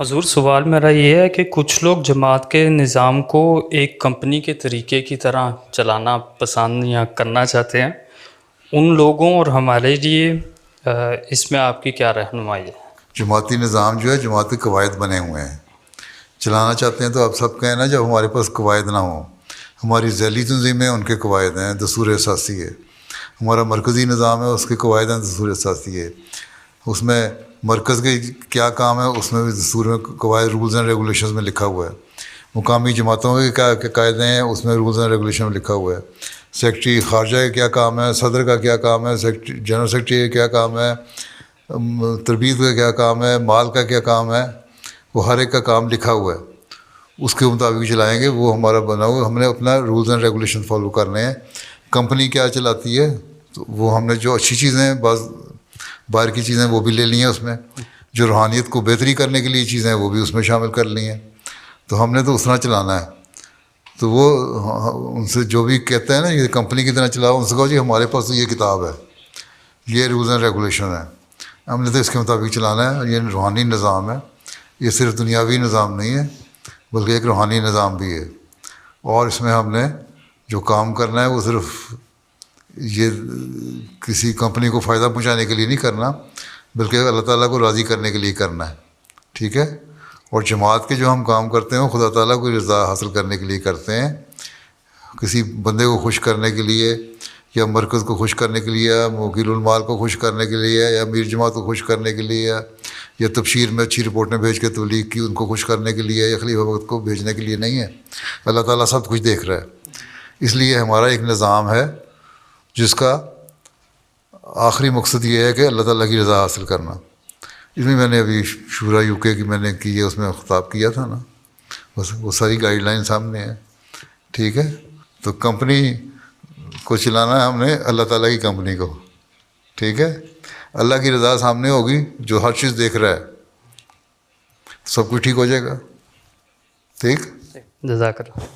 حضور سوال میرا یہ ہے کہ کچھ لوگ جماعت کے نظام کو ایک کمپنی کے طریقے کی طرح چلانا پسند یا کرنا چاہتے ہیں، ان لوگوں اور ہمارے لیے اس میں آپ کی کیا رہنمائی ہے؟ جماعتی نظام جو ہے جماعتی قواعد بنے ہوئے ہیں، چلانا چاہتے ہیں تو آپ سب کہیں نا جب ہمارے پاس قواعد نہ ہوں. ہماری ذیلی تنظیمیں ان کے قواعد ہیں، دستور اساسی ہے. ہمارا مرکزی نظام ہے، اس کے قواعد ہیں، دستور اساسی ہے. اس میں مرکز کے کیا کام ہے اس میں بھی دستور میں قواعد رولز اینڈ ریگولیشنز میں لکھا ہوا ہے. مقامی جماعتوں کے کیا قاعدے ہیں اس میں رولز اینڈ ریگولیشن میں لکھا ہوا ہے. سیکرٹری خارجہ کا کیا کام ہے، صدر کا کیا کام ہے، جنرل سیکرٹری کا کیا کام ہے، تربیت کا کیا کام ہے، مال کا کیا کام ہے، وہ ہر ایک کا کام لکھا ہوا ہے. اس کے مطابق چلائیں گے، وہ ہمارا بنا ہوا. ہم نے اپنا رولز اینڈ ریگولیشن فالو کرنے ہیں. کمپنی کیا چلاتی ہے تو وہ ہم نے جو اچھی چیزیں ہیں، بعض باہر کی چیزیں وہ بھی لے لی ہیں اس میں، جو روحانیت کو بہتری کرنے کے لیے چیزیں ہیں وہ بھی اس میں شامل کر لی ہیں. تو ہم نے تو اس طرح چلانا ہے. تو وہ ان سے جو بھی کہتے ہیں نا یہ کمپنی کی طرح چلاؤ، ان سے کہو جی ہمارے پاس تو یہ کتاب ہے، یہ رولز اینڈ ریگولیشن ہے، ہم نے تو اس کے مطابق چلانا ہے. یہ روحانی نظام ہے، یہ صرف دنیاوی نظام نہیں ہے بلکہ ایک روحانی نظام بھی ہے. اور اس میں ہم نے جو کام کرنا ہے وہ صرف یہ کسی کمپنی کو فائدہ پہنچانے کے لیے نہیں کرنا بلکہ اللہ تعالیٰ کو راضی کرنے کے لیے کرنا ہے. ٹھیک ہے. اور جماعت کے جو ہم کام کرتے ہیں وہ خدا تعالیٰ کو رضا حاصل کرنے کے لیے کرتے ہیں، کسی بندے کو خوش کرنے کے لیے یا مرکز کو خوش کرنے کے لیے یا وکیل المال کو خوش کرنے کے لیے یا امیر جماعت کو خوش کرنے کے لیے یا تبشیر میں اچھی رپورٹیں بھیج کے تبلیغ کی ان کو خوش کرنے کے لیے یا خلیفہ وقت کو بھیجنے کے لیے نہیں ہے. اللہ تعالیٰ سب کچھ دیکھ رہا ہے. اس لیے ہمارا ایک نظام ہے جس کا آخری مقصد یہ ہے کہ اللہ تعالیٰ کی رضا حاصل کرنا. اس میں نے ابھی شورا یو کے کی میں نے کی ہے، اس میں خطاب کیا تھا نا، بس وہ ساری گائیڈ لائن سامنے ہے. ٹھیک ہے. تو کمپنی کو چلانا ہے ہم نے اللہ تعالیٰ کی کمپنی کو. ٹھیک ہے. اللہ کی رضا سامنے ہوگی، جو ہر چیز دیکھ رہا ہے، سب کچھ ٹھیک ہو جائے گا. ٹھیک. جزاک اللہ.